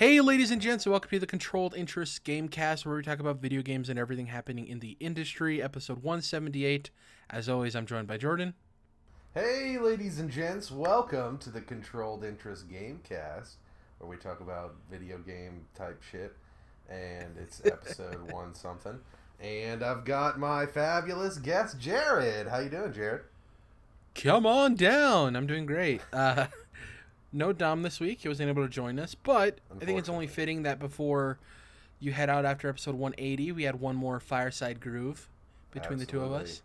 Hey, ladies and gents, and welcome to the Controlled Interest Gamecast, where we talk about video games and everything happening in the industry, episode 178. As always, I'm joined by Jordan. Hey, ladies and gents, welcome to the Controlled Interest Gamecast, where we talk about video game type shit, and it's episode one something. And I've got my fabulous guest, Jerrad. How you doing, Jerrad? Come on down. I'm doing great. No Dom this week. He wasn't able to join us, but I think it's only fitting that before you head out after episode 180, we had one more fireside groove between the two of us.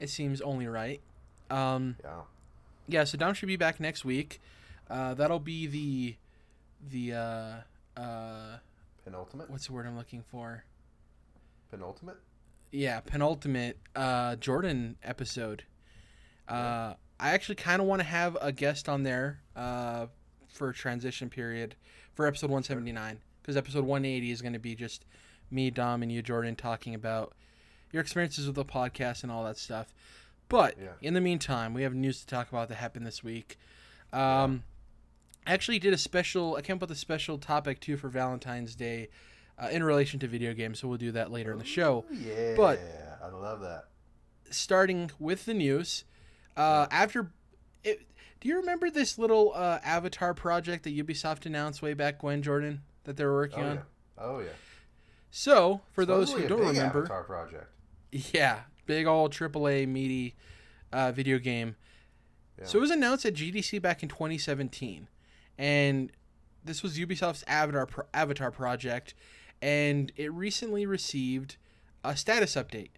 It seems only right. Yeah, so Dom should be back next week. That'll be the penultimate? What's the word I'm looking for? Penultimate? Yeah, penultimate Jordan episode. I actually kind of want to have a guest on there for a transition period for episode 179, because episode 180 is going to be just me, Dom, and you, Jordan, talking about your experiences with the podcast and all that stuff. But in the meantime, we have news to talk about that happened this week. I actually did I came up with a special topic too for Valentine's Day in relation to video games, so we'll do that later in the show. Yeah, but I love that. Starting with the news, do you remember this little Avatar project that Ubisoft announced way back when, Jordan, that they were working on? Yeah. Oh yeah. So for those who don't remember, Avatar project. Yeah, big old AAA meaty video game. Yeah. So it was announced at GDC back in 2017, and this was Ubisoft's Avatar project, and it recently received a status update.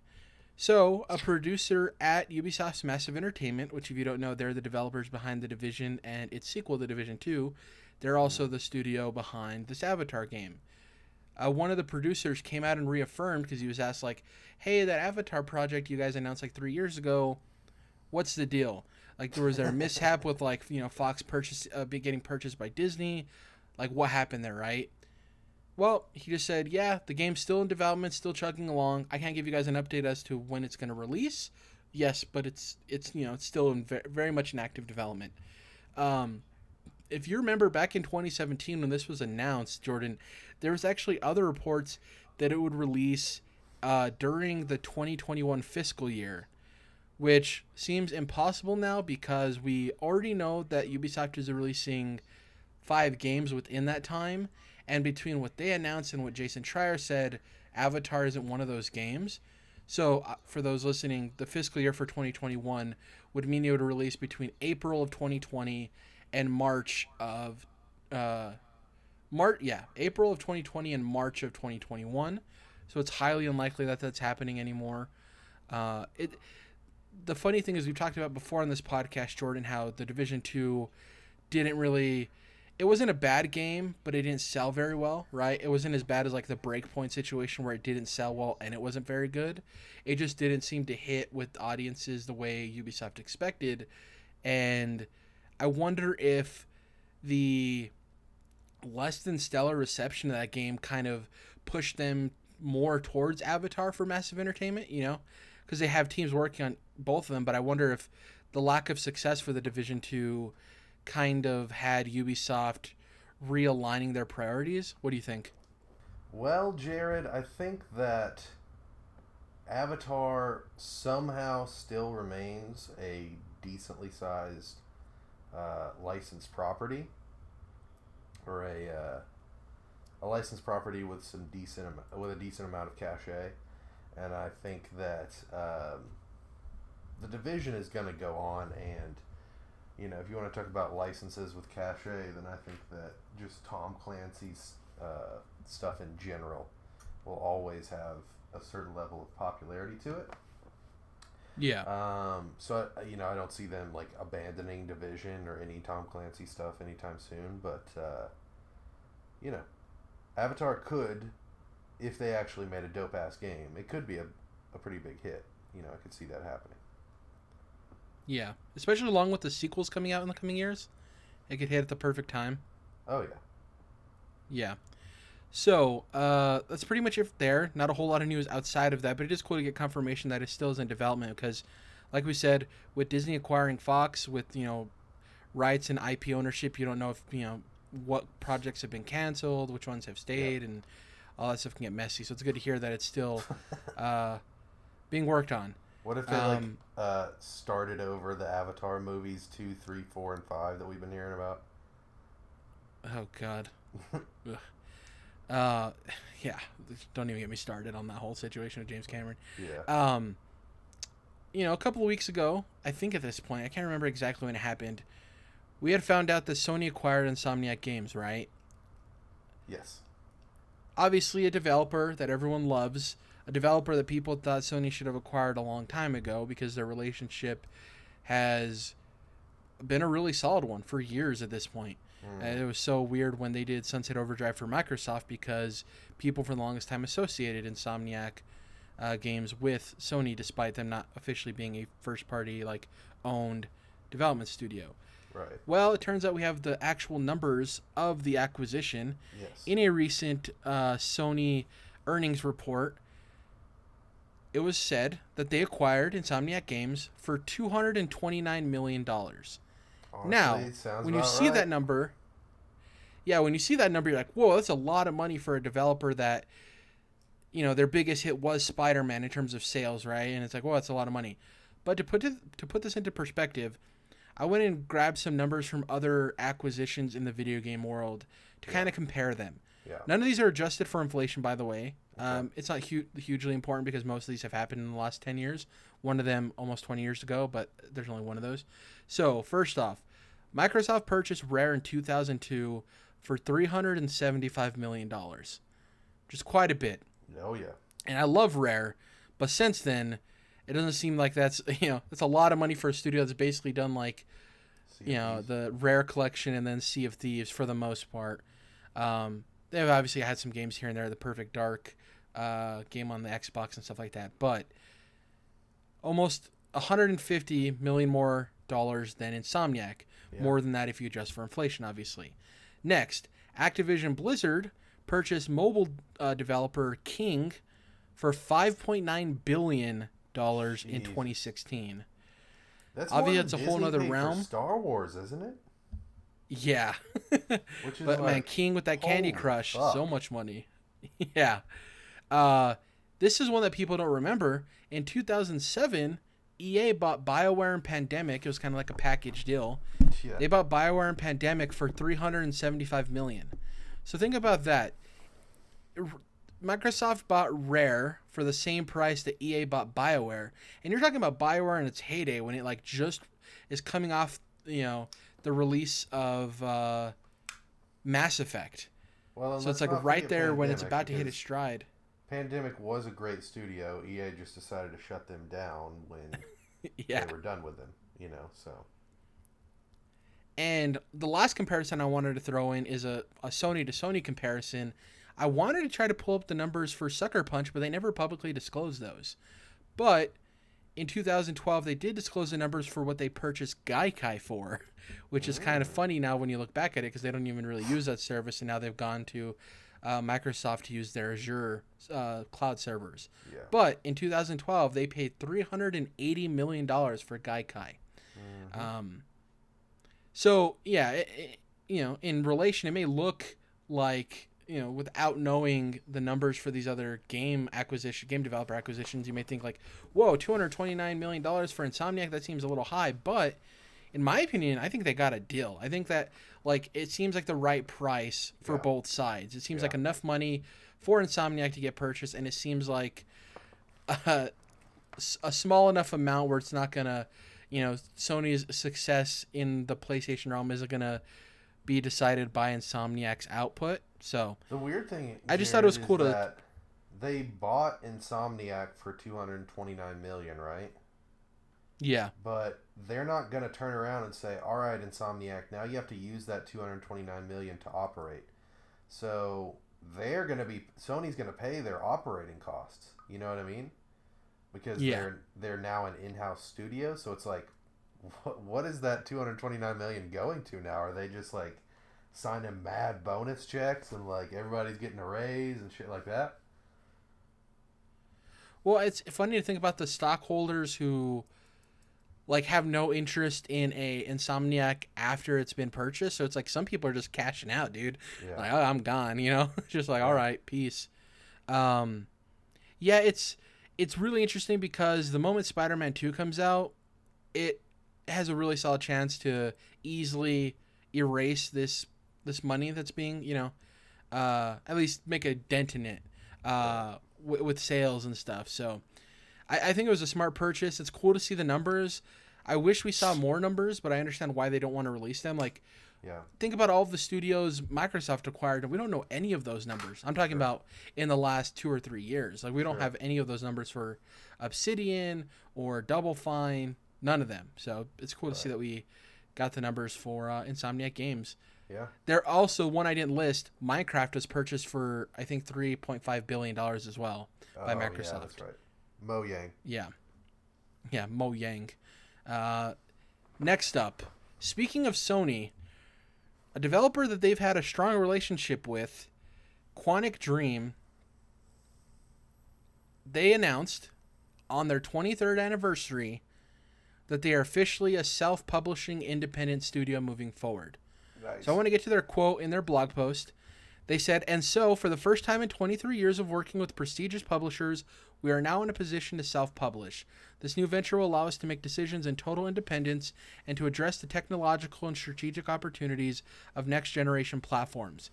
So, a producer at Ubisoft's Massive Entertainment, which if you don't know, they're the developers behind The Division and its sequel, The Division 2. They're also the studio behind this Avatar game. One of the producers came out and reaffirmed, because he was asked, like, hey, that Avatar project you guys announced like 3 years ago, what's the deal? Like, was there a mishap with, like, Fox getting purchased by Disney? Like, what happened there, right? Well, he just said, yeah, the game's still in development, still chugging along. I can't give you guys an update as to when it's going to release. Yes, but it's still in very much in active development. If you remember back in 2017 when this was announced, Jordan, there was actually other reports that it would release during the 2021 fiscal year, which seems impossible now because we already know that Ubisoft is releasing 5 games within that time. And between what they announced and what Jason Schreier said, Avatar isn't one of those games. So for those listening, the fiscal year for 2021 would mean it would release between April of 2020 and March of April of 2020 and March of 2021. So it's highly unlikely that that's happening anymore. The funny thing is, we've talked about before on this podcast, Jordan, how The Division 2 it wasn't a bad game, but it didn't sell very well, right? It wasn't as bad as like the Breakpoint situation where it didn't sell well and it wasn't very good. It just didn't seem to hit with audiences the way Ubisoft expected. And I wonder if the less than stellar reception of that game kind of pushed them more towards Avatar for Massive Entertainment, because they have teams working on both of them. But I wonder if the lack of success for The Division 2 kind of had Ubisoft realigning their priorities. What do you think? Well, Jerrad, I think that Avatar somehow still remains a decently sized licensed property, or a licensed property with a decent amount of cachet, and I think that The Division is going to go on, and if you want to talk about licenses with cachet, then I think that just Tom Clancy's stuff in general will always have a certain level of popularity to it. Yeah. So, I don't see them, like, abandoning Division or any Tom Clancy stuff anytime soon, but, Avatar could, if they actually made a dope-ass game, it could be a pretty big hit. I could see that happening. Yeah, especially along with the sequels coming out in the coming years. It could hit at the perfect time. Oh, yeah. Yeah. So, that's pretty much it there. Not a whole lot of news outside of that, but it is cool to get confirmation that it still is in development because, like we said, with Disney acquiring Fox, with, rights and IP ownership, you don't know if, what projects have been canceled, which ones have stayed, and all that stuff can get messy. So it's good to hear that it's still being worked on. What if they started over the Avatar movies 2, 3, 4, and 5 that we've been hearing about? Oh God. Yeah. Don't even get me started on that whole situation with James Cameron. Yeah. A couple of weeks ago, I think at this point, I can't remember exactly when it happened. We had found out that Sony acquired Insomniac Games, right? Yes. Obviously, a developer that everyone loves. A developer that people thought Sony should have acquired a long time ago because their relationship has been a really solid one for years at this point. It was so weird when they did Sunset Overdrive for Microsoft because people for the longest time associated Insomniac Games with Sony, despite them not officially being a first-party owned development studio. Right. Well, it turns out we have the actual numbers of the acquisition. Yes. In a recent Sony earnings report, it was said that they acquired Insomniac Games for $229 million. Honestly, Now, when you see that number, you're like, whoa, that's a lot of money for a developer that, their biggest hit was Spider-Man in terms of sales, right? And it's like, well, that's a lot of money. But to put this into perspective, I went and grabbed some numbers from other acquisitions in the video game world to kind of compare them. Yeah. None of these are adjusted for inflation, by the way. Okay. It's not hugely important because most of these have happened in the last 10 years. One of them almost 20 years ago, but there's only one of those. So, first off, Microsoft purchased Rare in 2002 for $375 million. Which is quite a bit. Oh, yeah. And I love Rare, but since then, it doesn't seem like that's a lot of money for a studio that's basically done the Rare collection and then Sea of Thieves for the most part. They've obviously had some games here and there, the Perfect Dark game on the Xbox and stuff like that, but almost $150 million more dollars than Insomniac. Yeah. More than that if you adjust for inflation, obviously. Next, Activision Blizzard purchased mobile developer King for $5.9 billion in 2016. That's obviously it's a whole other realm. For Star Wars, isn't it? Yeah. Which is but man, King with that Candy Crush, fuck. so much money. Yeah. This is one that people don't remember. In 2007, EA bought BioWare and Pandemic. It was kind of like a package deal. Yeah. They bought BioWare and Pandemic for $375 million. So think about that. Microsoft bought Rare for the same price that EA bought BioWare. And you're talking about BioWare in its heyday when it just is coming off, the release of Mass Effect. Well, so it's right there when it's about to hit its stride. Pandemic was a great studio. EA just decided to shut them down when they were done with them, so. And the last comparison I wanted to throw in is a Sony to Sony comparison. I wanted to try to pull up the numbers for Sucker Punch, but they never publicly disclosed those. But in 2012, they did disclose the numbers for what they purchased Gaikai for, which is kind of funny now when you look back at it because they don't even really use that service, and now they've gone to Microsoft to use their Azure cloud servers. Yeah. But in 2012, they paid $380 million for Gaikai. Mm-hmm. So, yeah, in relation, it may look like, without knowing the numbers for these other game developer acquisitions, you may think whoa, $229 million for Insomniac, that seems a little high. But in my opinion, I think they got a deal. I think that, it seems like the right price for both sides. It seems like enough money for Insomniac to get purchased, and it seems like a small enough amount where it's not going to, Sony's success in the PlayStation realm isn't going to be decided by Insomniac's output. So the weird thing, I just thought it was cool that they bought Insomniac for $229 million, right? Yeah. But they're not going to turn around and say, "All right, Insomniac, now you have to use that $229 million to operate." So Sony's going to pay their operating costs. You know what I mean? Because they're now an in-house studio, so it's like, what is that $229 million going to now? Are they just signing mad bonus checks and everybody's getting a raise and shit like that? Well, it's funny to think about the stockholders who like have no interest in a Insomniac after it's been purchased. So it's like some people are just cashing out, dude. Yeah. Like, oh, I'm gone, you know? Just like, Yeah. all right, peace. Um, yeah, it's really interesting because the moment Spider-Man 2 comes out, it has a really solid chance to easily erase this money that's being, at least make a dent in it with sales and stuff. So I think it was a smart purchase. It's cool to see the numbers. I wish we saw more numbers, but I understand why they don't want to release them. Like, Yeah. think about all of the studios Microsoft acquired, and we don't know any of those numbers. I'm talking about in the last 2 or 3 years. Like, we don't have any of those numbers for Obsidian or Double Fine. None of them. So it's cool to see that we got the numbers for Insomniac Games. Yeah. They're also, one I didn't list, Minecraft was purchased for, I think, $3.5 billion as well by Microsoft. Yeah, that's right. Mo Yang. Yeah. Yeah, Mo Yang. Next up, speaking of Sony, a developer that they've had a strong relationship with, Quantic Dream, they announced on their 23rd anniversary that they are officially a self-publishing independent studio moving forward. Nice. So I want to get to their quote in their blog post. They said, "And so, for the first time in 23 years of working with prestigious publishers, we are now in a position to self-publish. This new venture will allow us to make decisions in total independence and to address the technological and strategic opportunities of next-generation platforms.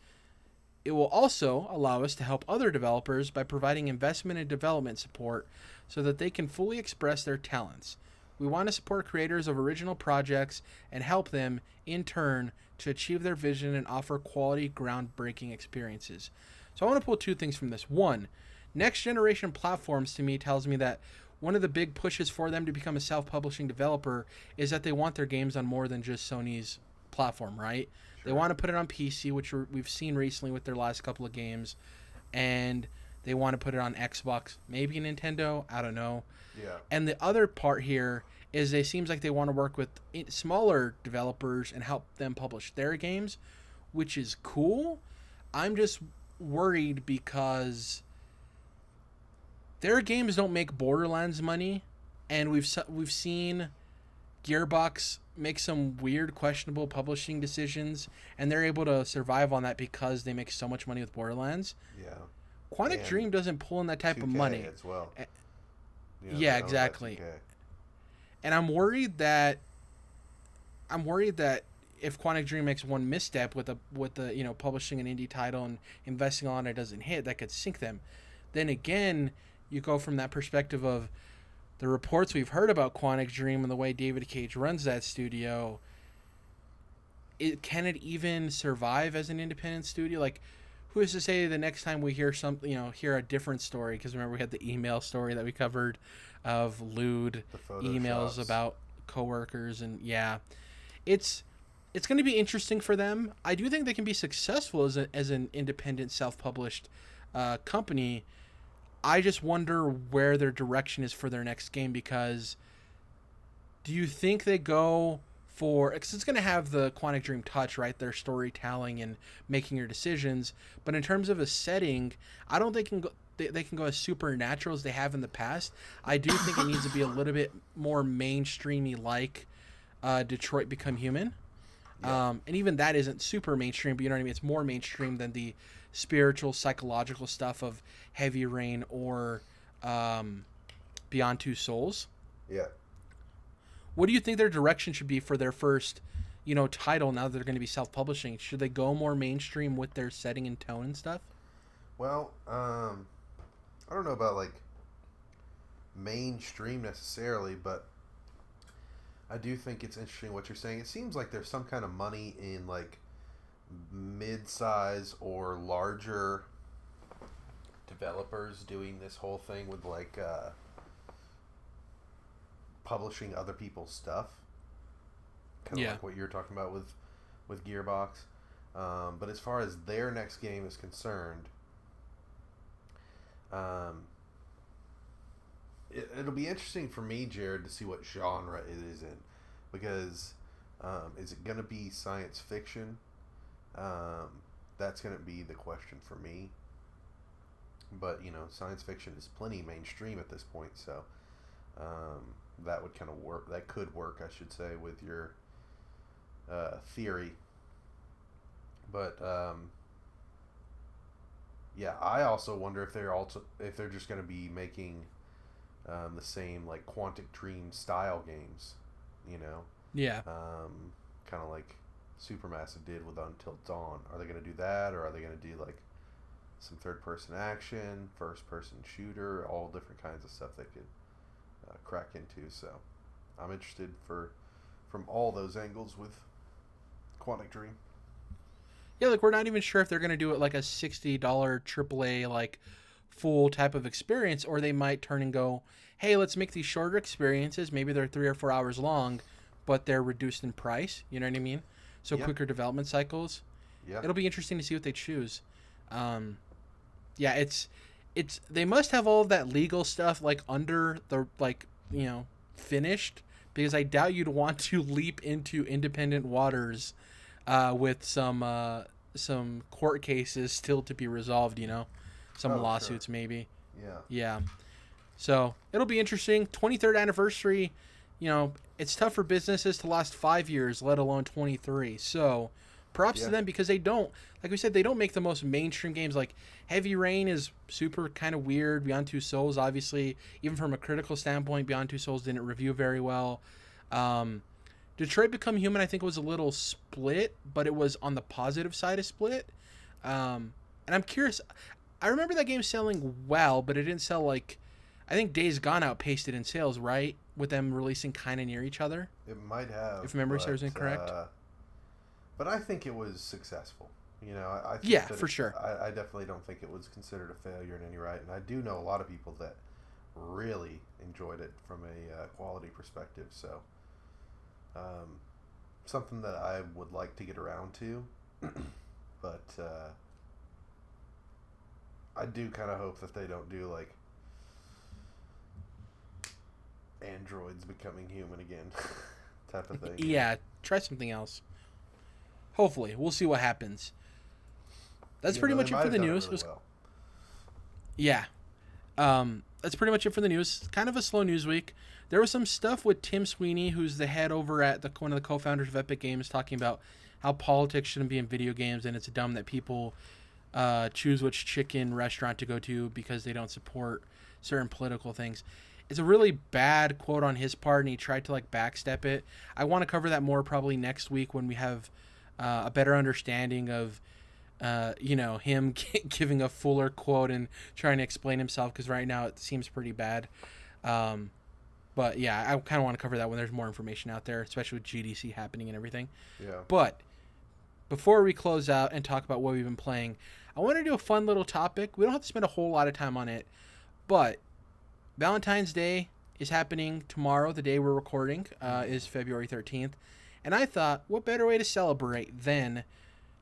It will also allow us to help other developers by providing investment and development support so that they can fully express their talents. We want to support creators of original projects and help them, in turn, to achieve their vision and offer quality, groundbreaking experiences." So I want to pull two things from this. One, next generation platforms to me tells me that one of the big pushes for them to become a self-publishing developer is that they want their games on more than just Sony's platform, right? Sure. They want to put it on PC, which we've seen recently with their last couple of games, and they want to put it on Xbox, maybe Nintendo, I don't know. Yeah. And the other part here is it seems like they want to work with smaller developers and help them publish their games, which is cool. I'm just worried because their games don't make Borderlands money, and we've seen Gearbox make some weird, questionable publishing decisions, and they're able to survive on that because they make so much money with Borderlands. Yeah. Quantic Dream doesn't pull in that type of 2K money as well. Yeah, exactly. And I'm worried that if Quantic Dream makes one misstep with the publishing an indie title and investing on it doesn't hit, that could sink them. Then again, you go from that perspective of the reports we've heard about Quantic Dream and the way David Cage runs that studio. Can it even survive as an independent studio? Like, who is to say the next time we hear hear a different story? Because remember, we had the email story that we covered of lewd emails about coworkers, and it's going to be interesting for them. I do think they can be successful as an independent, self-published company. I just wonder where their direction is for their next game, because do you think they go for, because it's going to have the Quantic Dream touch, right? Their storytelling and making your decisions. But in terms of a setting, I don't think they can go as supernatural as they have in the past. I do think it needs to be a little bit more mainstreamy, like Detroit Become Human. Yeah. And even that isn't super mainstream, but you know what I mean? It's more mainstream than the spiritual, psychological stuff of Heavy Rain or Beyond Two Souls. Yeah. What do you think their direction should be for their first, title now that they're going to be self-publishing? Should they go more mainstream with their setting and tone and stuff? Well, I don't know about like mainstream necessarily, but I do think it's interesting what you're saying. It seems like there's some kind of money in like mid-size or larger developers doing this whole thing with like publishing other people's stuff, kind of like what you're talking about with Gearbox. But as far as their next game is concerned, it'll be interesting for me, Jerrad, to see what genre it is in, because is it going to be science fiction? That's going to be the question for me. But science fiction is plenty mainstream at this point, so that would kind of work. That could work, I should say, with your theory. But yeah, I also wonder if they're just going to be making the same like Quantic Dream style games, you know. Yeah. Kind of like Supermassive did with Until Dawn. Are they going to do that, or are they going to do like some third-person action, first-person shooter, all different kinds of stuff they could crack into? So I'm interested from all those angles with Quantic Dream. Yeah, like we're not even sure if they're going to do it like a $60 AAA like full type of experience, or they might turn and go, hey, let's make these shorter experiences. Maybe they're 3 or 4 hours long, but they're reduced in price. You know what I mean? So quicker development cycles. Yeah. It'll be interesting to see what they choose. Yeah, it's they must have all of that legal stuff like under the like, you know, finished, because I doubt you'd want to leap into independent waters with some court cases still to be resolved, you know, some lawsuits sure. maybe. Yeah. Yeah. So it'll be interesting. 23rd anniversary, you know, it's tough for businesses to last 5 years, let alone 23. So props to them, because they don't, like we said, they don't make the most mainstream games. Like Heavy Rain is super kind of weird. Beyond Two Souls, obviously, even from a critical standpoint, Beyond Two Souls didn't review very well. Detroit Become Human, I think, was a little split, but it was on the positive side of split. And I'm curious. I remember that game selling well, but it didn't sell like, I think Days Gone outpaced it in sales, right? With them releasing kind of near each other. It might have, if memory serves me correct. But I think it was successful. You know, I think for sure. I definitely don't think it was considered a failure in any right, and I do know a lot of people that really enjoyed it from a quality perspective. So, something that I would like to get around to, but I do kind of hope that they don't do like androids becoming human again type of thing. Yeah, try something else. Hopefully, we'll see what happens. That's pretty much it for the news. Really well. Yeah. That's pretty much it for the news. Kind of a slow news week. There was some stuff with Tim Sweeney, who's the head over at one of the co-founders of Epic Games, talking about how politics shouldn't be in video games, and it's dumb that people choose which chicken restaurant to go to because they don't support certain political things. It's a really bad quote on his part, and he tried to like backstep it. I want to cover that more probably next week when we have a better understanding of him giving a fuller quote and trying to explain himself, because right now it seems pretty bad. But yeah, I kind of want to cover that when there's more information out there, especially with GDC happening and everything. Yeah. But before we close out and talk about what we've been playing, I want to do a fun little topic. We don't have to spend a whole lot of time on it, but Valentine's Day is happening tomorrow. The day we're recording is February 13th. And I thought, what better way to celebrate than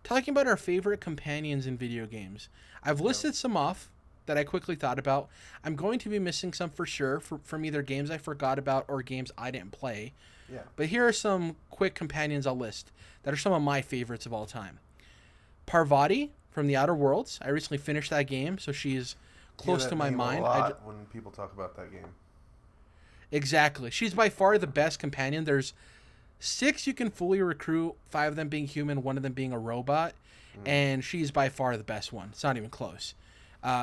talking about our favorite companions in video games. I've listed some off that I quickly thought about. I'm going to be missing some for sure from either games I forgot about or games I didn't play. Yeah. But here are some quick companions I'll list that are some of my favorites of all time. Parvati from The Outer Worlds. I recently finished that game, so she's close to my mind. A lot when people talk about that game. Exactly. She's by far the best companion. There's 6 you can fully recruit, 5 of them being human, 1 of them being a robot, and she's by far the best one. It's not even close.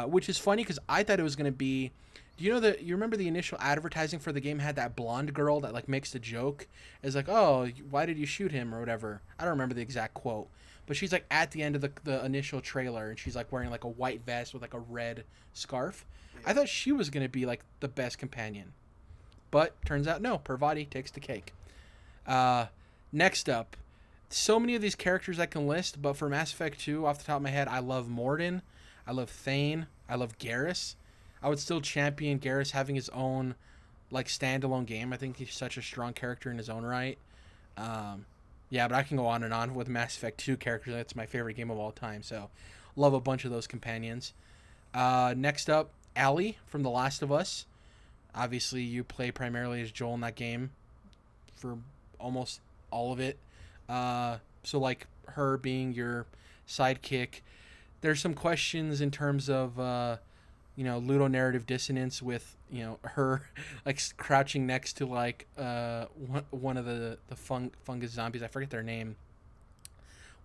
Which is funny because I thought it was going to be... you remember the initial advertising for the game had that blonde girl that like makes the joke? It's like, oh, why did you shoot him or whatever? I don't remember the exact quote. But she's like at the end of the initial trailer, and she's like wearing like a white vest with like a red scarf. Yeah. I thought she was going to be like the best companion. But turns out no, Parvati takes the cake. Next up, so many of these characters I can list, but for Mass Effect 2, off the top of my head, I love Mordin, I love Thane, I love Garrus. I would still champion Garrus having his own like standalone game. I think he's such a strong character in his own right. Yeah, but I can go on and on with Mass Effect 2 characters. That's my favorite game of all time, so love a bunch of those companions. Next up, Ellie from The Last of Us. Obviously, you play primarily as Joel in that game for almost all of it. So like her being your sidekick. There's some questions in terms of ludonarrative dissonance with her like crouching next to like one of the fungus zombies. I forget their name.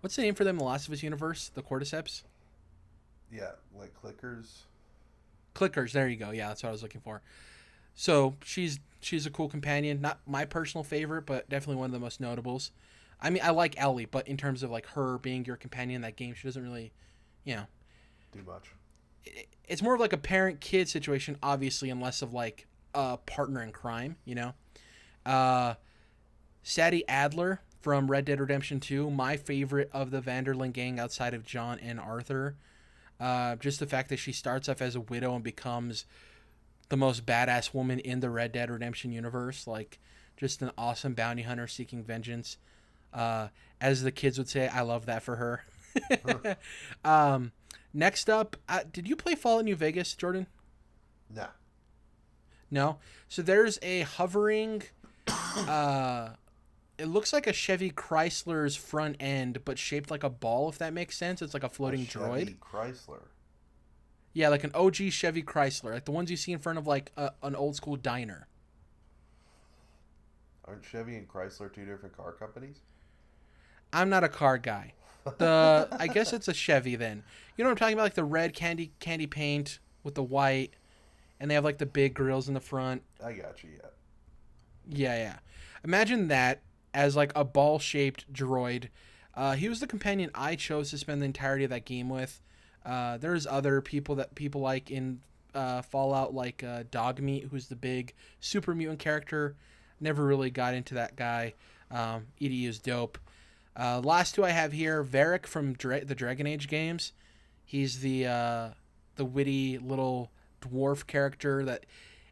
What's the name for them in the Last of Us universe? The cordyceps? Yeah, like clickers. Clickers, there you go. Yeah, that's what I was looking for. So she's a cool companion. Not my personal favorite, but definitely one of the most notables. I mean, I like Ellie, but in terms of like her being your companion in that game, she doesn't really, you know, do much. It's more of like a parent-kid situation, obviously, and less of like a partner in crime. Sadie Adler from Red Dead Redemption 2, my favorite of the Vanderlyn gang outside of John and Arthur. Just the fact that she starts off as a widow and becomes the most badass woman in the Red Dead Redemption universe. Like, just an awesome bounty hunter seeking vengeance. As the kids would say, I love that for her. Next up, did you play Fallout New Vegas, Jordan? No. No? So there's a hovering... it looks like a Chevy Chrysler's front end, but shaped like a ball, if that makes sense. It's like a floating droid. Chevy Chrysler? Yeah, like an OG Chevy Chrysler. Like the ones you see in front of like an old school diner. Aren't Chevy and Chrysler two different car companies? I'm not a car guy. I guess it's a Chevy then. You know what I'm talking about? Like the red candy paint with the white, and they have like the big grills in the front. I got you, Yeah. Imagine that as like a ball-shaped droid. He was the companion I chose to spend the entirety of that game with. There's other people that people like in Fallout, like Dogmeat, who's the big super mutant character. Never really got into that guy. EDU is dope. Last two I have here, Varric from the Dragon Age games. He's the witty little dwarf character that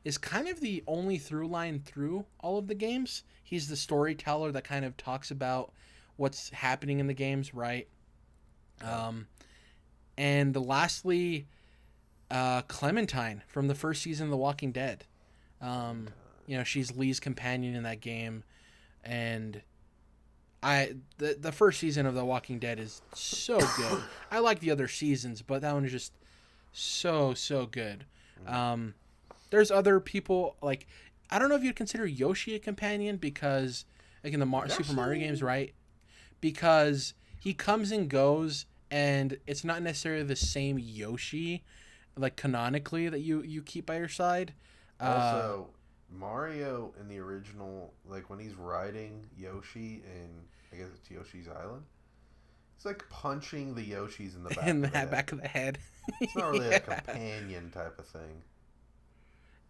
is kind of the only through line through all of the games. He's the storyteller that kind of talks about what's happening in the games, right? And lastly, Clementine from the first season of The Walking Dead. She's Lee's companion in that game, and the first season of The Walking Dead is so good. I like the other seasons, but that one is just so good. There's other people, like, I don't know if you'd consider Yoshi a companion, because like in the Super Mario games, right? Because he comes and goes, and it's not necessarily the same Yoshi, like canonically, that you keep by your side. Also, Mario in the original, like when he's riding Yoshi in, I guess it's Yoshi's Island, it's like punching the Yoshis in the back of the head. It's not really a companion type of thing.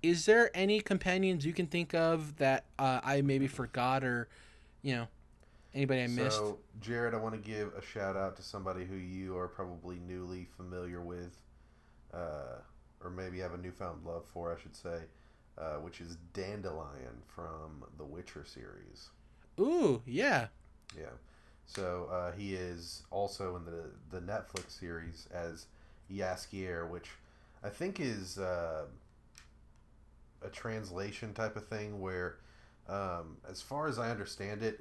Is there any companions you can think of that I maybe forgot, or anybody I missed? So, Jerrad, I want to give a shout out to somebody who you are probably newly familiar with, or maybe have a newfound love for, I should say, which is Dandelion from the Witcher series. Ooh, yeah. Yeah. So he is also in the Netflix series as Jaskier, which I think is a translation type of thing where, as far as I understand it,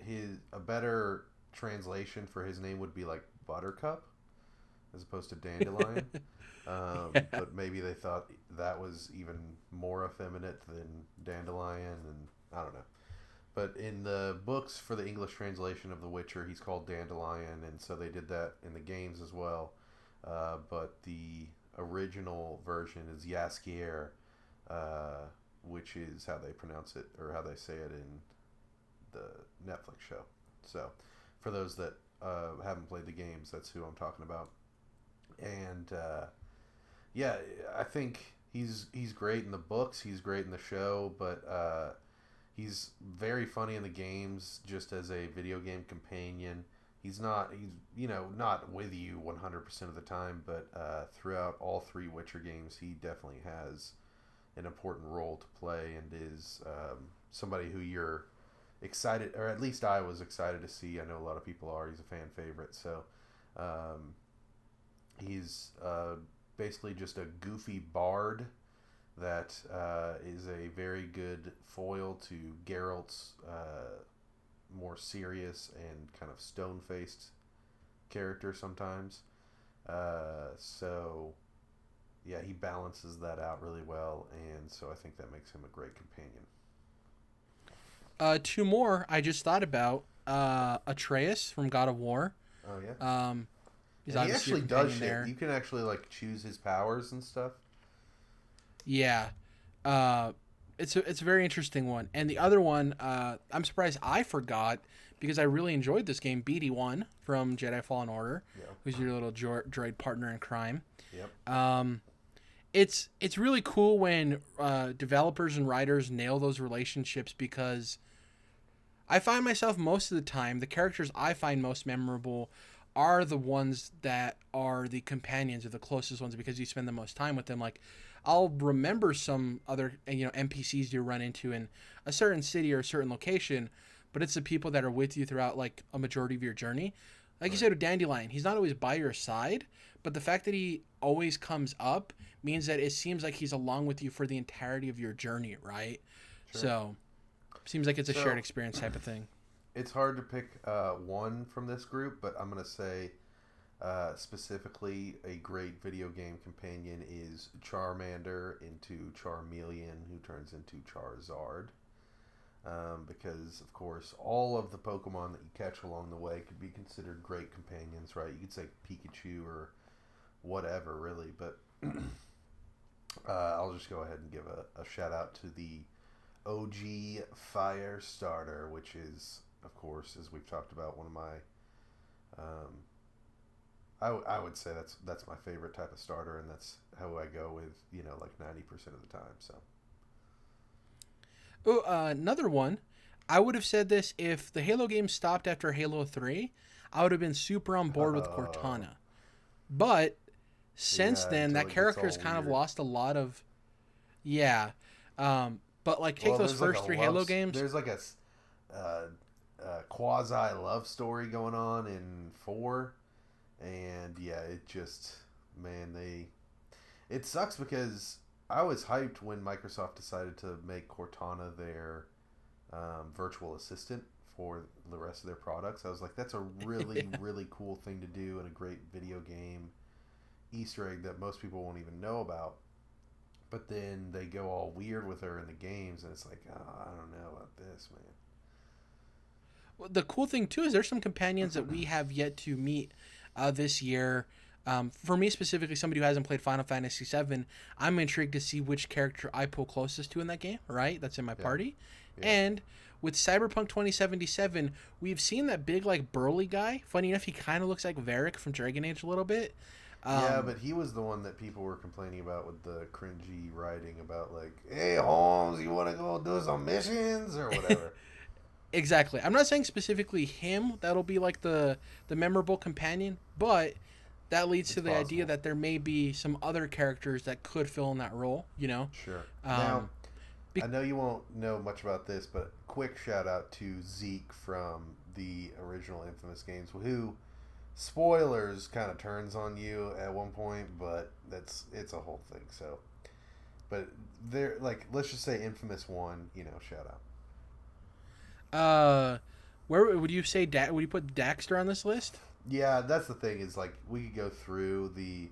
a better translation for his name would be like Buttercup as opposed to Dandelion. But maybe they thought that was even more effeminate than Dandelion, and I don't know. But in the books for the English translation of The Witcher, he's called Dandelion, and so they did that in the games as well. But the original version is Jaskier, which is how they pronounce it, or how they say it in the Netflix show. So, for those that haven't played the games, that's who I'm talking about. And yeah, I think he's great in the books. He's great in the show, but he's very funny in the games, just as a video game companion. He's not with you 100% of the time, but throughout all three Witcher games, he definitely has an important role to play, and is somebody who you're excited, or at least I was excited to see. I know a lot of people are. He's a fan favorite, so he's basically just a goofy bard that is a very good foil to Geralt's more serious and kind of stone-faced character sometimes. So yeah, he balances that out really well, and so I think that makes him a great companion. Two more I just thought about. Atreus from God of War. Oh yeah. He's And he obviously actually a does companion shit. there. You can actually like choose his powers and stuff. Yeah. Uh, it's a very interesting one. And the other one, I'm surprised I forgot because I really enjoyed this game. BD1 from Jedi Fallen Order, Yeah. who's your little droid partner in crime. Yep. It's really cool when developers and writers nail those relationships because I find myself most of the time the characters I find most memorable are the ones that are the companions or the closest ones because you spend the most time with them. Like I'll remember some other NPCs you run into in a certain city or a certain location, but it's the people that are with you throughout like a majority of your journey. Like you said with Dandelion, he's not always by your side, but the fact that he always comes up means that it seems like he's along with you for the entirety of your journey, right? Sure. So seems like it's a So- shared experience type of thing. It's hard to pick one from this group, but I'm gonna say specifically a great video game companion is Charmander into Charmeleon, who turns into Charizard. Because of course all of the Pokemon that you catch along the way could be considered great companions, right? You could say Pikachu or whatever, really, but I'll just go ahead and give a shout out to the OG Fire Starter, which is, of course, as we've talked about, one of my I would say that's my favorite type of starter, and that's how I go with, like 90% of the time. So Oh, another one. I would have said this if the Halo game stopped after Halo 3. I would have been super on board with Cortana. But since Yeah, then, until that it gets character has all kind of weird. lost a lot of. Yeah. But like take those there's like first a 3 love Halo s- games. There's like quasi love story going on in 4, and yeah, it just, man, it sucks because I was hyped when Microsoft decided to make Cortana their virtual assistant for the rest of their products. I was like, that's a really really cool thing to do and a great video game Easter egg that most people won't even know about. But then they go all weird with her in the games, and it's like, oh, I don't know about this, man. Well, the cool thing too is there's some companions that we have yet to meet this year. For me specifically, somebody who hasn't played Final Fantasy VII, I'm intrigued to see which character I pull closest to in that game. Right, that's in my party. Yeah. And with Cyberpunk 2077, we've seen that big like burly guy. Funny enough, he kind of looks like Varric from Dragon Age a little bit. Yeah, but he was the one that people were complaining about with the cringy writing about, like, hey, Holmes, you want to go do some missions or whatever. Exactly. I'm not saying specifically him. That'll be like the memorable companion, but that leads to It's the idea possible. that there may be some other characters that could fill in that role. Sure. Now, be- I know you won't know much about this, but quick shout out to Zeke from the original Infamous games, who, spoilers, kind of turns on you at one point, but it's a whole thing. So, but they're like, let's just say Infamous 1, shout out. Where would you say would you put Daxter on this list? Yeah, that's the thing, is like, we could go through the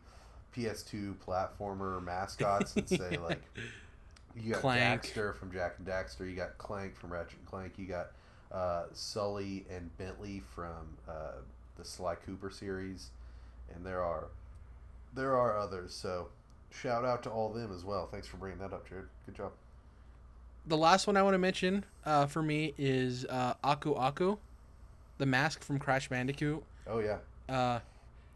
PS2 platformer mascots and say, like, you got Clank. Daxter from Jack and Daxter, you got Clank from Ratchet and Clank, you got Sully and Bentley from the Sly Cooper series, and there are others. So shout out to all them as well. Thanks for bringing that up, Jared. Good job. The last one I want to mention for me is Aku Aku, the mask from Crash Bandicoot. Oh yeah.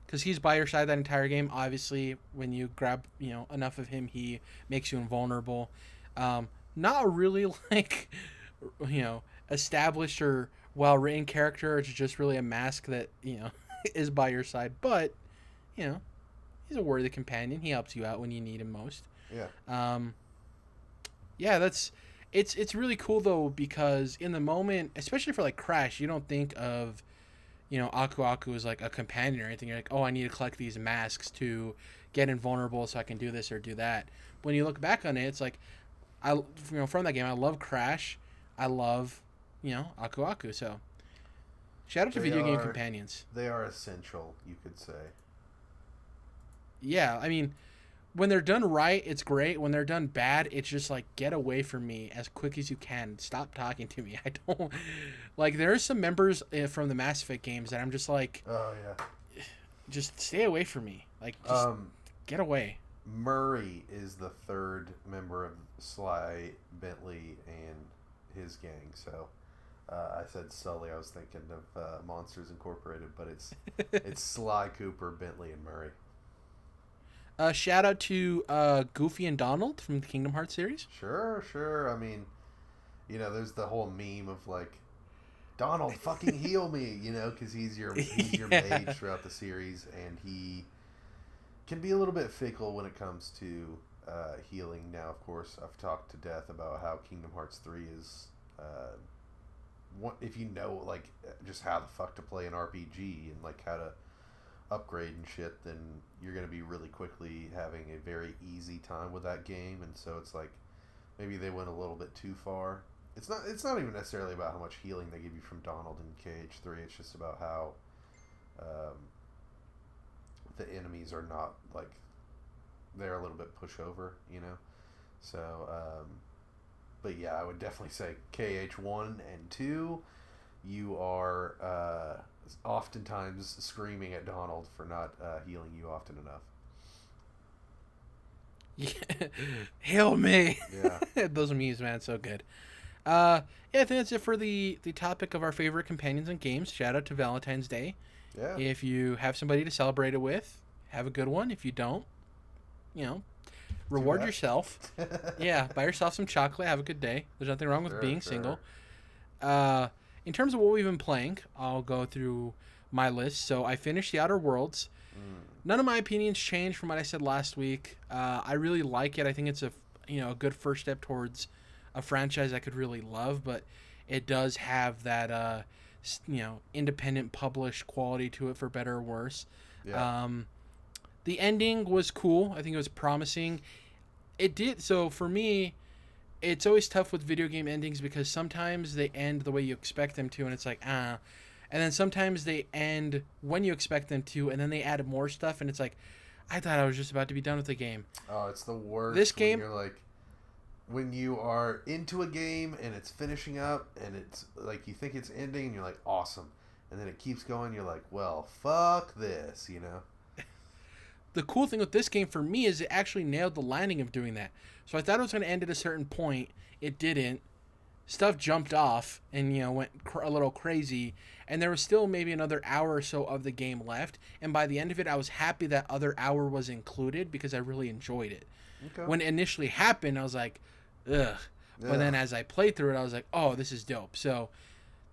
Because he's by your side that entire game. Obviously, when you grab enough of him, he makes you invulnerable. Not a really like established or well written character. It's just really a mask that is by your side. But he's a worthy companion. He helps you out when you need him most. Yeah. Yeah, it's really cool though, because in the moment, especially for like Crash, you don't think of Aku Aku as like a companion or anything. You're like, oh, I need to collect these masks to get invulnerable so I can do this or do that. When you look back on it, it's like, from that game, I love Crash. I love, Aku Aku. So, shout out to video game companions. They are essential, you could say. Yeah, I mean, when they're done right, it's great. When they're done bad, it's just like, get away from me as quick as you can. Stop talking to me. I don't like. There are some members from the Mass Effect games that I'm just like, Oh yeah. just stay away from me. Like, just get away. Murray is the third member of Sly, Bentley, and his gang. So I said Sully. I was thinking of Monsters Incorporated, but it's Sly, Cooper, Bentley, and Murray. Shout out to Goofy and Donald from the Kingdom Hearts series. Sure. I mean, there's the whole meme of like, Donald, fucking heal me, because he's your mage throughout the series, and he can be a little bit fickle when it comes to healing. Now, of course, I've talked to death about how Kingdom Hearts 3 is, if you know, like, just how the fuck to play an RPG and, like, how to upgrade and shit, then you're going to be really quickly having a very easy time with that game. And so it's like, maybe they went a little bit too far. It's not even necessarily about how much healing they give you from Donald in KH3. It's just about how the enemies are not, like, they're a little bit pushover, So, but yeah, I would definitely say KH1 and 2, you are oftentimes screaming at Donald for not healing you often enough. Yeah. Heal me. Yeah. Those memes, man, so good. Yeah, I think that's it for the topic of our favorite companions in games. Shout out to Valentine's Day. Yeah. If you have somebody to celebrate it with, have a good one. If you don't, reward yourself. Yeah, buy yourself some chocolate. Have a good day. There's nothing wrong with being single. In terms of what we've been playing, I'll go through my list. So I finished The Outer Worlds. None of my opinions changed from what I said last week. I really like it. I think it's a good first step towards a franchise I could really love, but it does have that independent published quality to it, for better or worse. Yeah. The ending was cool. I think it was promising. It did. So for me, it's always tough with video game endings because sometimes they end the way you expect them to, and it's like, and then sometimes they end when you expect them to, and then they add more stuff, and it's like, I thought I was just about to be done with the game. Oh, it's the worst. This game, you're like, when you are into a game and it's finishing up, and it's like you think it's ending, and you're like, awesome, and then it keeps going. You're like, well, fuck this, The cool thing with this game for me is it actually nailed the landing of doing that. So I thought it was going to end at a certain point. It didn't. Stuff jumped off and, went a little crazy. And there was still maybe another hour or so of the game left. And by the end of it, I was happy that other hour was included because I really enjoyed it. Okay. When it initially happened, I was like, ugh. Yeah. But then as I played through it, I was like, oh, this is dope. So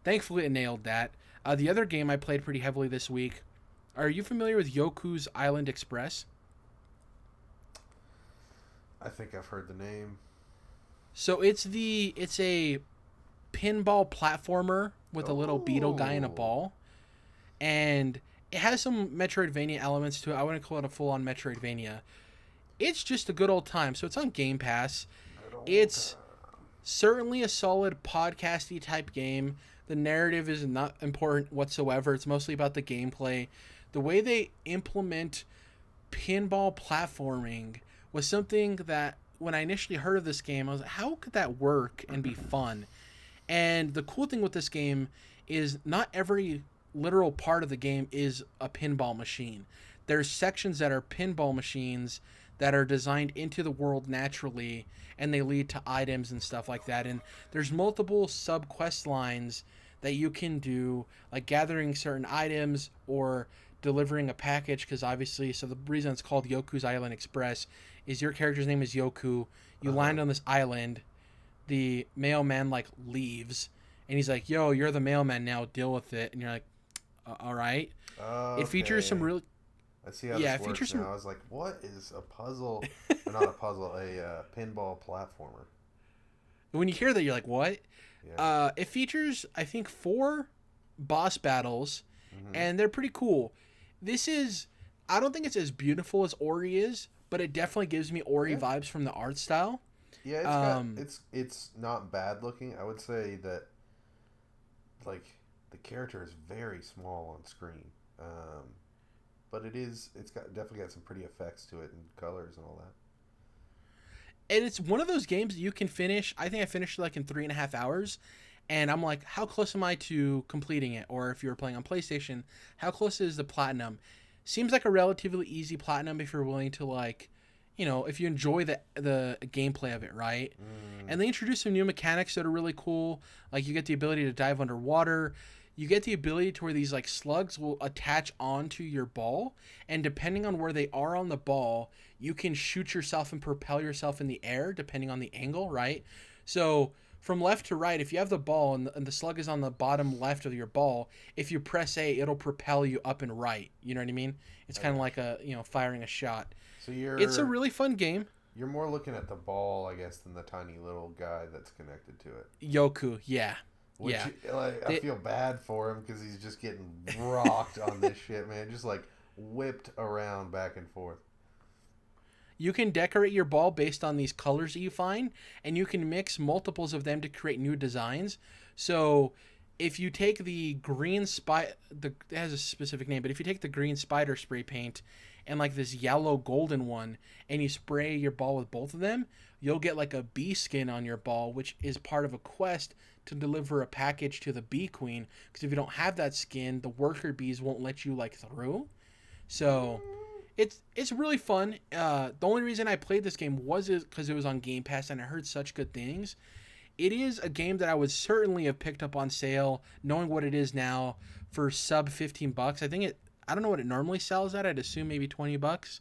thankfully it nailed that. The other game I played pretty heavily this week. Are you familiar with Yoku's Island Express? I think I've heard the name. So it's a pinball platformer with a little beetle guy and a ball. And it has some Metroidvania elements to it. I wouldn't call it a full-on Metroidvania. It's just a good old time. So it's on Game Pass. It's certainly a solid podcasty type game. The narrative is not important whatsoever. It's mostly about the gameplay. The way they implement pinball platforming was something that when I initially heard of this game, I was like, how could that work and be fun? And the cool thing with this game is not every literal part of the game is a pinball machine. There's sections that are pinball machines that are designed into the world naturally, and they lead to items and stuff like that. And there's multiple sub-quest lines that you can do, like gathering certain items or delivering a package, because obviously, so the reason it's called Yoku's Island Express is your character's name is Yoku. You land on this island, the mailman leaves, and he's like, yo, you're the mailman now, deal with it. And you're like, all right. Okay. It features some really... I see how this works now. I was like, what is a puzzle? Or not a puzzle, a pinball platformer. When you hear that, you're like, what? Yeah. It features, I think, 4 boss battles, and they're pretty cool. This is... I don't think it's as beautiful as Ori is, but it definitely gives me Ori vibes from the art style. Yeah, it's not bad looking. I would say that, the character is very small on screen. but definitely got some pretty effects to it and colors and all that. And it's one of those games that you can finish. I think I finished it like in 3.5 hours. And I'm like, how close am I to completing it? Or if you're playing on PlayStation, how close is the platinum? Seems like a relatively easy platinum if you're willing to, like, if you enjoy the gameplay of it, right? And they introduce some new mechanics that are really cool. Like, you get the ability to dive underwater. You get the ability to where these, like, slugs will attach onto your ball. And depending on where they are on the ball, you can shoot yourself and propel yourself in the air, depending on the angle, right? So from left to right, if you have the ball and the slug is on the bottom left of your ball, if you press A, it'll propel you up and right. You know what I mean? It's kind of like firing a shot. So it's a really fun game. You're more looking at the ball, I guess, than the tiny little guy that's connected to it. Yoku, yeah. I feel bad for him because he's just getting rocked on this shit, man. Just like whipped around back and forth. You can decorate your ball based on these colors that you find, and you can mix multiples of them to create new designs. So if you take the green it has a specific name, but if you take the green spider spray paint and like this yellow golden one, and you spray your ball with both of them, you'll get like a bee skin on your ball, which is part of a quest to deliver a package to the bee queen. Because if you don't have that skin, the worker bees won't let you like through. So it's really fun. The only reason I played this game was because it was on Game Pass and I heard such good things. It is a game that I would certainly have picked up on sale, knowing what it is now, for sub $15. I don't know what it normally sells at. I'd assume maybe $20.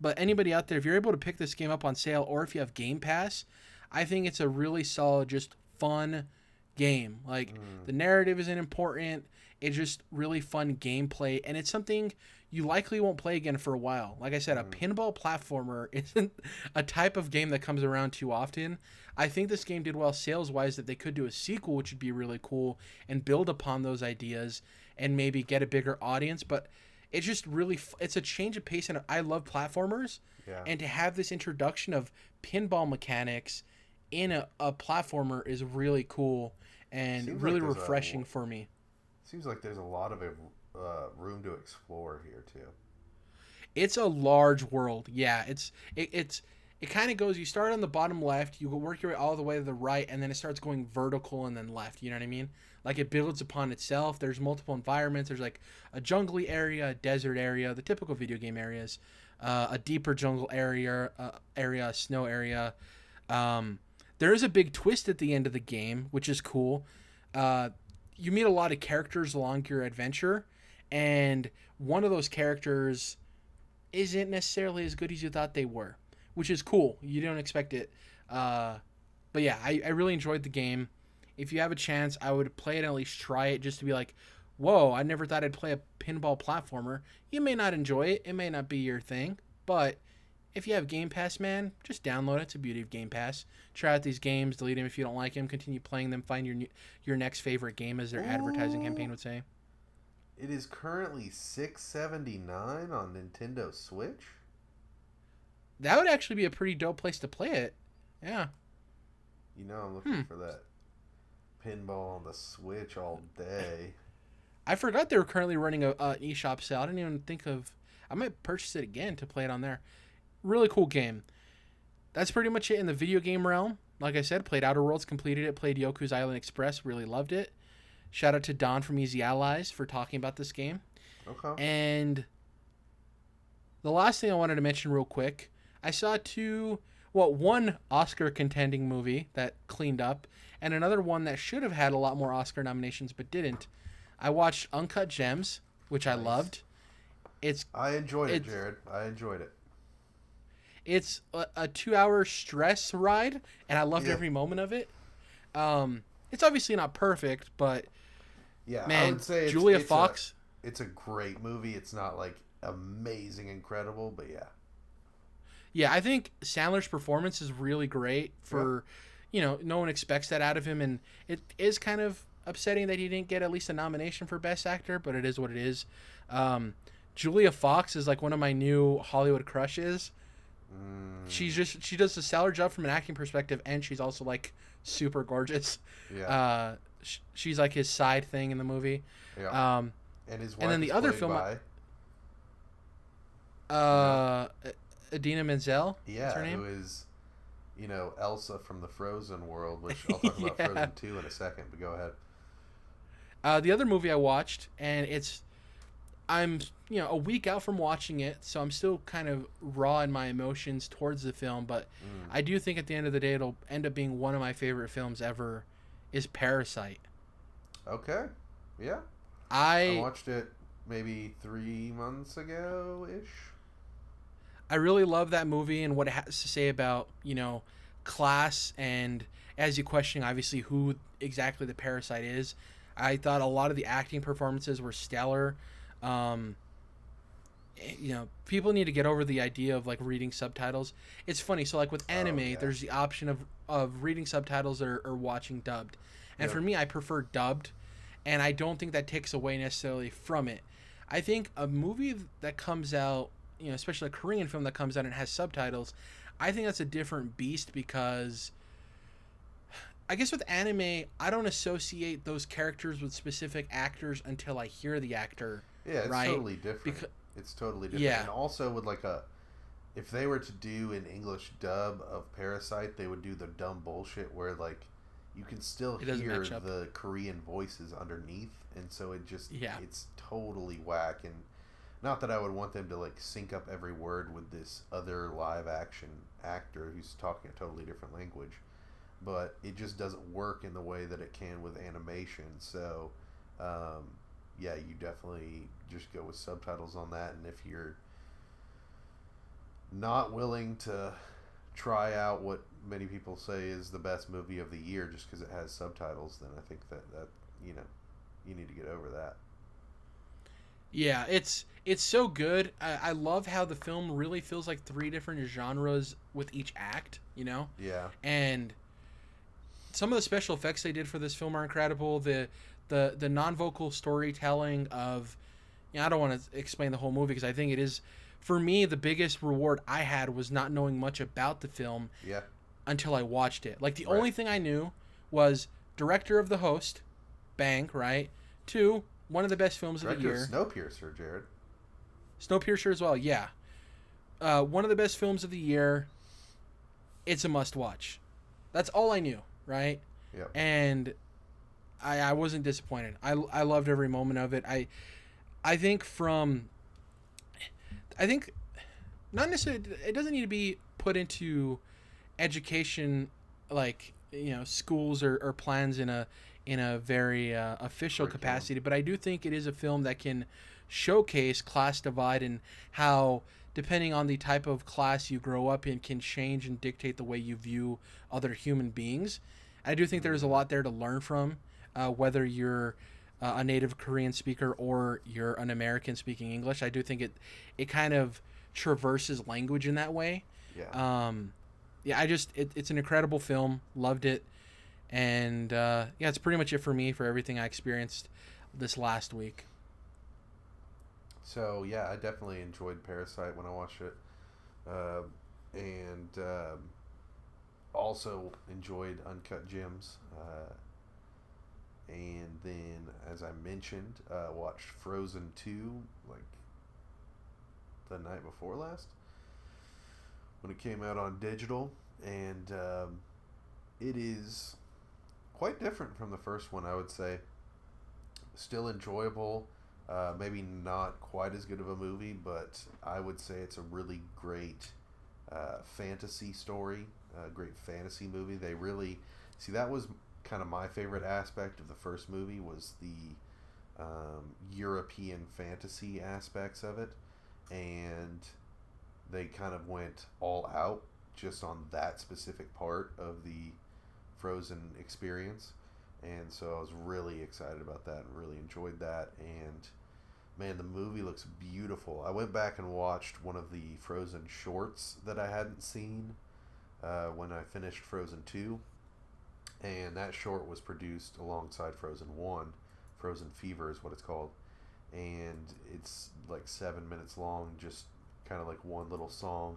But anybody out there, if you're able to pick this game up on sale, or if you have Game Pass, I think it's a really solid, just fun game. Like, the narrative isn't important. It's just really fun gameplay, and it's something you likely won't play again for a while. Like I said, a pinball platformer isn't a type of game that comes around too often. I think this game did well sales-wise, that they could do a sequel, which would be really cool, and build upon those ideas and maybe get a bigger audience. But it's just really it's a change of pace, and I love platformers. Yeah. And to have this introduction of pinball mechanics in a platformer is really cool and really refreshing for me. Seems like there's a lot of room to explore here too. It's a large world. Yeah, it kind of goes, you start on the bottom left, you work your way all the way to the right, and then it starts going vertical and then left. You know what I mean? Like, it builds upon itself. There's multiple environments. There's like a jungly area, a desert area, the typical video game areas, a deeper jungle area, a snow area. There is a big twist at the end of the game, which is cool. You meet a lot of characters along your adventure, and one of those characters isn't necessarily as good as you thought they were, which is cool. You don't expect it. But yeah, I really enjoyed the game. If you have a chance, I would play it and at least try it, just to be like, whoa, I never thought I'd play a pinball platformer. You may not enjoy it. It may not be your thing. But if you have Game Pass, man, just download it. It's the beauty of Game Pass. Try out these games, delete them if you don't like them, continue playing them, find your next favorite game, as their advertising campaign would say. It is currently $6.79 on Nintendo Switch. That would actually be a pretty dope place to play it. Yeah. I'm looking for that pinball on the Switch all day. I forgot they were currently running an eShop sale. I didn't even think of... I might purchase it again to play it on there. Really cool game. That's pretty much it in the video game realm. Like I said, played Outer Worlds, completed it, played Yoku's Island Express, really loved it. Shout out to Don from Easy Allies for talking about this game. Okay. And the last thing I wanted to mention real quick, I saw one Oscar contending movie that cleaned up, and another one that should have had a lot more Oscar nominations but didn't. I watched Uncut Gems, which I loved. I enjoyed it, Jerrad. I enjoyed it. It's a 2-hour stress ride, and I loved every moment of it. It's obviously not perfect, but man, I would say Julia Fox. It's a great movie. It's not like amazing, incredible, but yeah. Yeah, I think Sandler's performance is really great for, no one expects that out of him, and it is kind of upsetting that he didn't get at least a nomination for Best Actor, but it is what it is. Julia Fox is like one of my new Hollywood crushes. She does a stellar job from an acting perspective, and she's also like super gorgeous. Yeah. She's like his side thing in the movie. Yeah. And his wife, and then the other played film by Uh, Idina Menzel. What's her Yeah, name? who is, Elsa from the Frozen world, which I'll talk about Yeah. Frozen 2 in a second, but go ahead. The other movie I watched, and I'm a week out from watching it, so I'm still kind of raw in my emotions towards the film. But Mm. I do think at the end of the day, it'll end up being one of my favorite films ever. Is Parasite. Okay. Yeah. I I watched it maybe 3 months ago ish. I really love that movie and what it has to say about class, and as you question obviously who exactly the parasite is. I thought a lot of the acting performances were stellar. Um, People need to get over the idea of like reading subtitles. It's funny. So like with Oh, anime, yeah. there's the option of reading subtitles or watching dubbed, and for Yep. me, I prefer dubbed, and I don't think that takes away necessarily from it. I think a movie that comes out, especially a Korean film that comes out and has subtitles, I think that's a different beast because I guess with anime, I don't associate those characters with specific actors until I hear the actor, Yeah, it's right? totally different. Because It's totally different. yeah, And also with like if they were to do an English dub of Parasite, they would do the dumb bullshit where like you can still it doesn't hear match up. the Korean voices underneath, and so Yeah, it's totally whack. And not that I would want them to like sync up every word with this other live action actor who's talking a totally different language, but it just doesn't work in the way that it can with animation. So, um, yeah, you definitely just go with subtitles on that. And if you're not willing to try out what many people say is the best movie of the year just because it has subtitles, then I think that you know you need to get over that. yeah, it's so good. I love how the film really feels like three different genres with each act, Yeah, and some of the special effects they did for this film are incredible. The non-vocal storytelling of, I don't want to explain the whole movie because I think it is, for me, the biggest reward I had was not knowing much about the film yeah, until I watched it. Like the right. only thing I knew was director of The Host, bang, right? Two, one of the best films of the Director of year. Snowpiercer, Jared. Snowpiercer as well, yeah. One of the best films of the year. It's a must watch. That's all I knew, right? Yep. And I wasn't disappointed. I loved every moment of it. I think I think not necessarily, it doesn't need to be put into education, like schools or plans in a very official Curriculum. capacity, but I do think it is a film that can showcase class divide and how depending on the type of class you grow up in can change and dictate the way you view other human beings. I do think there's a Mm-hmm. lot there to learn from, whether you're a native Korean speaker or you're an American speaking English. I do think it kind of traverses language in that way. Yeah. Yeah, it's an incredible film. Loved it, and yeah, it's pretty much it for me for everything I experienced this last week. So yeah, I definitely enjoyed Parasite when I watched it, and also enjoyed Uncut Gems. And then, as I mentioned, watched Frozen 2 like the night before last when it came out on digital, and it is quite different from the first one, I would say. Still enjoyable. Maybe not quite as good of a movie, but I would say it's a really great fantasy story, a great fantasy movie. They really see that was kind of my favorite aspect of the first movie was the European fantasy aspects of it, and they kind of went all out just on that specific part of the Frozen experience. And so I was really excited about that and really enjoyed that. And man, the movie looks beautiful. I went back and watched one of the Frozen shorts that I hadn't seen when I finished Frozen 2. And that short was produced alongside Frozen 1. Frozen Fever is what it's called. And it's like 7 minutes long, just kind of like one little song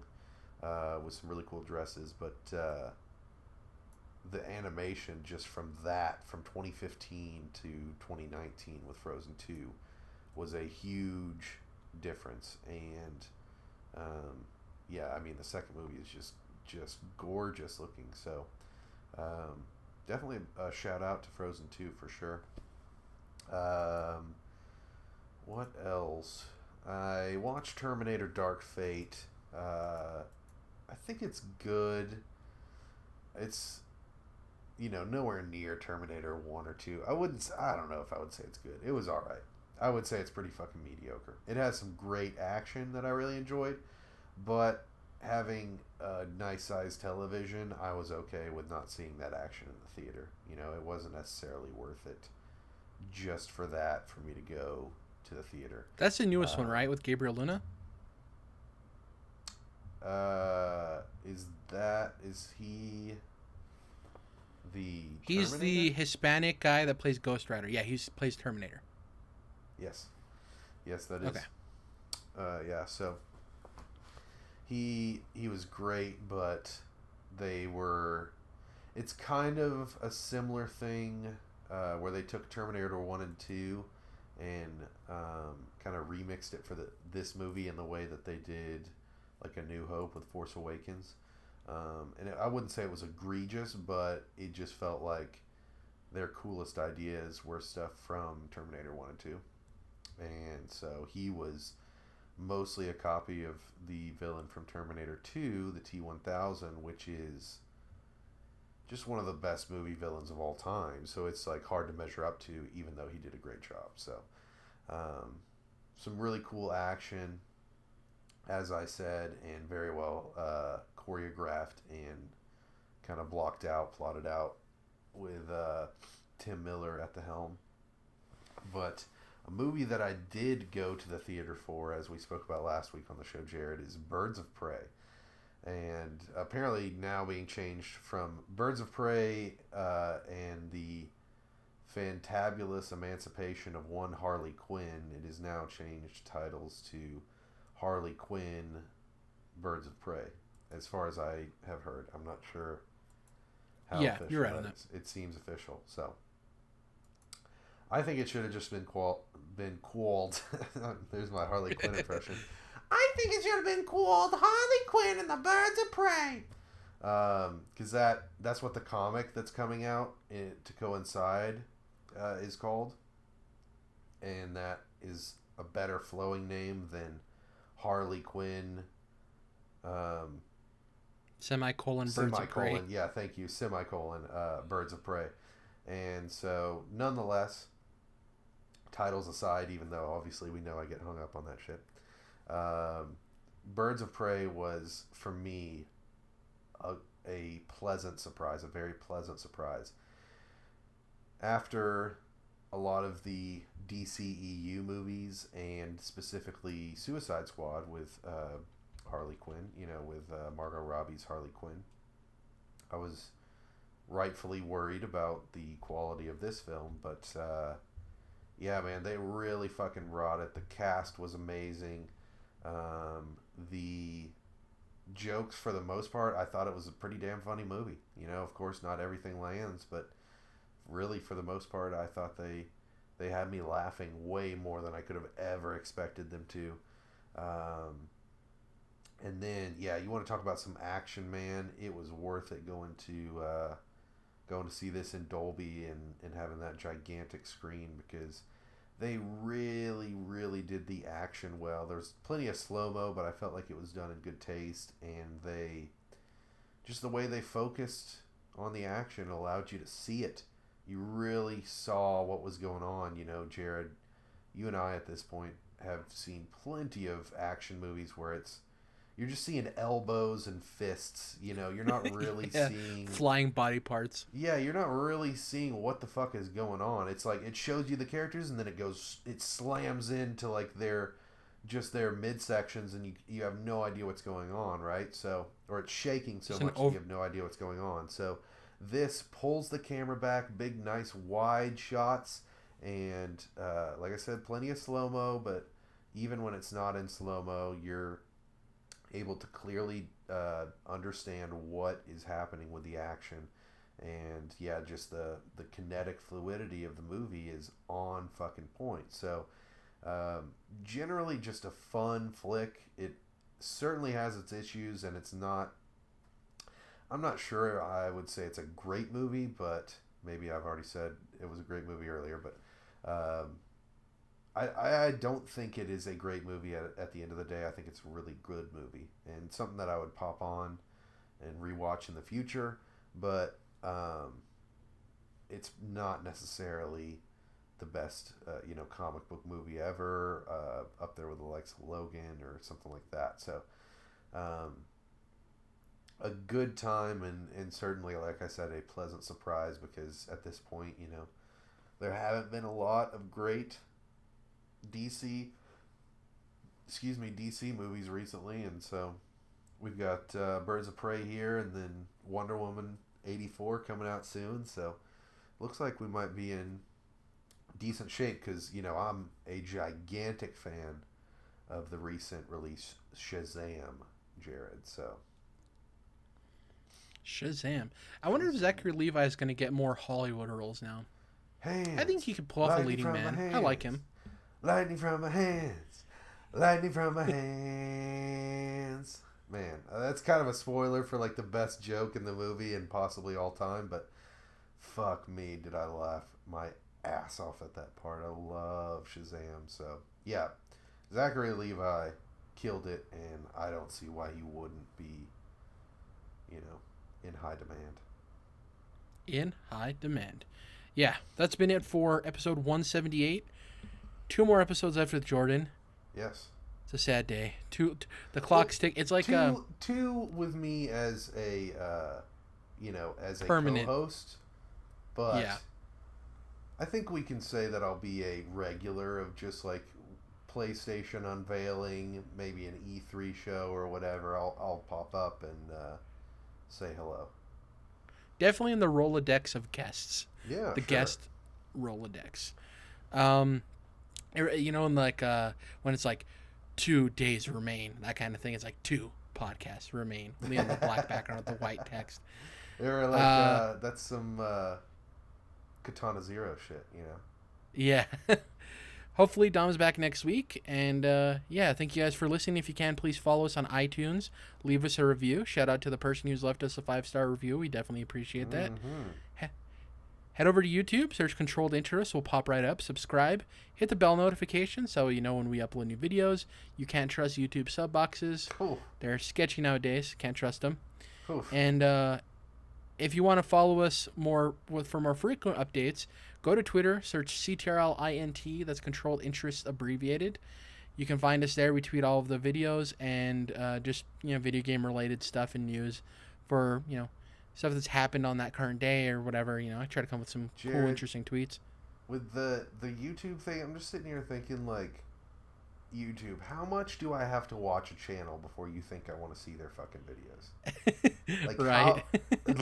with some really cool dresses. But the animation just from 2015 to 2019 with Frozen 2 was a huge difference, and Yeah, I mean the second movie is just gorgeous looking. So definitely a shout out to Frozen 2 for sure. What else? I watched Terminator Dark Fate. I think it's good. It's nowhere near Terminator 1 or 2. I don't know if I would say it's good. It was all right. I would say it's pretty fucking mediocre. It has some great action that I really enjoyed, but having a nice sized television, I was okay with not seeing that action in the theater. It wasn't necessarily worth it just for that for me to go to the theater. That's the newest one, right? With Gabriel Luna? Is he the He's Terminator? the Hispanic guy that plays Ghost Rider. Yeah, he plays Terminator. Yes, that is. Okay. Yeah, so he was great, but it's kind of a similar thing where they took Terminator 1 and 2 and kind of remixed it for this movie in the way that they did like A New Hope with Force Awakens. I wouldn't say it was egregious, but it just felt like their coolest ideas were stuff from Terminator 1 and 2. And so he was mostly a copy of the villain from Terminator 2, the T-1000, which is just one of the best movie villains of all time. So it's like hard to measure up to, even though he did a great job. So some really cool action, as I said, and very well choreographed and kind of plotted out with Tim Miller at the helm. But a movie that I did go to the theater for, as we spoke about last week on the show, Jerrad, is Birds of Prey. And apparently now being changed from Birds of Prey and the fantabulous emancipation of one Harley Quinn, it is now changed titles to Harley Quinn Birds of Prey, as far as I have heard. I'm not sure how official you're right on that is. It seems official, so I think it should have just been called. There's my Harley Quinn impression. I think it should have been called Harley Quinn and the Birds of Prey. Because that's what the comic that's coming out to coincide is called. And that is a better flowing name than Harley Quinn. Semicolon Birds of Prey. Yeah, thank you. Semicolon Birds of Prey. And so, nonetheless, titles aside, even though obviously we know I get hung up on that shit, Birds of Prey was, for me, a pleasant surprise, a very pleasant surprise. After a lot of the DCEU movies, and specifically Suicide Squad with Harley Quinn, with Margot Robbie's Harley Quinn, I was rightfully worried about the quality of this film, but yeah, man, they really fucking brought it. The cast was amazing. The jokes, for the most part, I thought it was a pretty damn funny movie. Of course, not everything lands, but really, for the most part, I thought they had me laughing way more than I could have ever expected them to. And then, yeah, you want to talk about some action, man. It was worth it going to see this in Dolby and having that gigantic screen, because they really, really did the action well. There's plenty of slow-mo, but I felt like it was done in good taste, and the way they focused on the action allowed you to see it. You really saw what was going on. Jerrad, you and I at this point have seen plenty of action movies where you're just seeing elbows and fists. You're not really seeing flying body parts. Yeah, you're not really seeing what the fuck is going on. It's like it shows you the characters, and then it slams into like their midsections, and you have no idea what's going on, right? So, or it's shaking so much that you have no idea what's going on. So this pulls the camera back, big nice wide shots, and like I said, plenty of slow-mo, but even when it's not in slow-mo, you're able to clearly understand what is happening with the action. And yeah, just the kinetic fluidity of the movie is on fucking point. So generally just a fun flick. It certainly has its issues, and it's not. I'm not sure I would say it's a great movie, but maybe I've already said it was a great movie earlier. But I don't think it is a great movie at the end of the day. I think it's a really good movie and something that I would pop on and rewatch in the future. But it's not necessarily the best, comic book movie ever, up there with the likes of Logan or something like that. So, a good time and certainly, like I said, a pleasant surprise because at this point, there haven't been a lot of great DC movies recently, and so we've got Birds of Prey here, and then Wonder Woman 84 coming out soon. So, looks like we might be in decent shape because I'm a gigantic fan of the recent release Shazam, Jerrad. So Shazam. I wonder if Zachary Levi is going to get more Hollywood roles now. Hands, I think he could pull off a leading man. I like him. Lightning from my hands. Lightning from my hands. Man, that's kind of a spoiler for like the best joke in the movie and possibly all time, but fuck me, did I laugh my ass off at that part. I love Shazam. So, yeah, Zachary Levi killed it, and I don't see why he wouldn't be, in high demand. In high demand. Yeah, that's been it for episode 178. 2 more episodes left with Jordan. Yes. It's a sad day. The clock's tick. It's like two with me as a as a permanent co-host, but yeah. I think we can say that I'll be a regular of just like PlayStation unveiling, maybe an E3 show or whatever. I'll pop up and say hello. Definitely in the Rolodex of guests. Yeah, the sure. Guest Rolodex. In like when it's like 2 days remain, that kind of thing. It's like 2 podcasts remain. Only on the black background with the white text. They're like that's some Katana Zero shit, Yeah. Hopefully Dom's back next week. And thank you guys for listening. If you can, please follow us on iTunes. Leave us a review. Shout out to the person who's left us a 5-star review. We definitely appreciate that. Mm-hmm. Head over to YouTube, search Controlled Interest. We'll pop right up. Subscribe. Hit the bell notification so you know when we upload new videos. You can't trust YouTube sub boxes. Oof. They're sketchy nowadays. Can't trust them. Oof. And if you want to follow us for more frequent updates, go to Twitter, search CTRLINT. That's Controlled Interest abbreviated. You can find us there. We tweet all of the videos and just video game related stuff and news for stuff that's happened on that current day or whatever. I try to come with some cool, interesting tweets. With the YouTube thing, I'm just sitting here thinking, like, YouTube, how much do I have to watch a channel before you think I want to see their fucking videos? Like, right.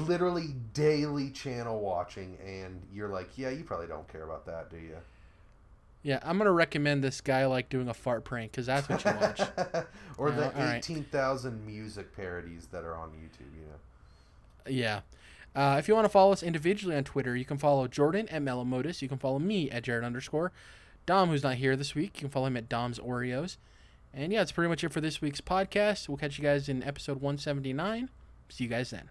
Literally daily channel watching, and you're like, yeah, you probably don't care about that, do you? Yeah, I'm going to recommend this guy, like, doing a fart prank, because that's what you watch. Or the 18,000 music parodies that are on YouTube, Yeah. If you want to follow us individually on Twitter, you can follow Jordan at Melomotus. You can follow me at Jerrad_. Dom, who's not here this week, you can follow him at Dom's Oreos. And yeah, that's pretty much it for this week's podcast. We'll catch you guys in episode 179. See you guys then.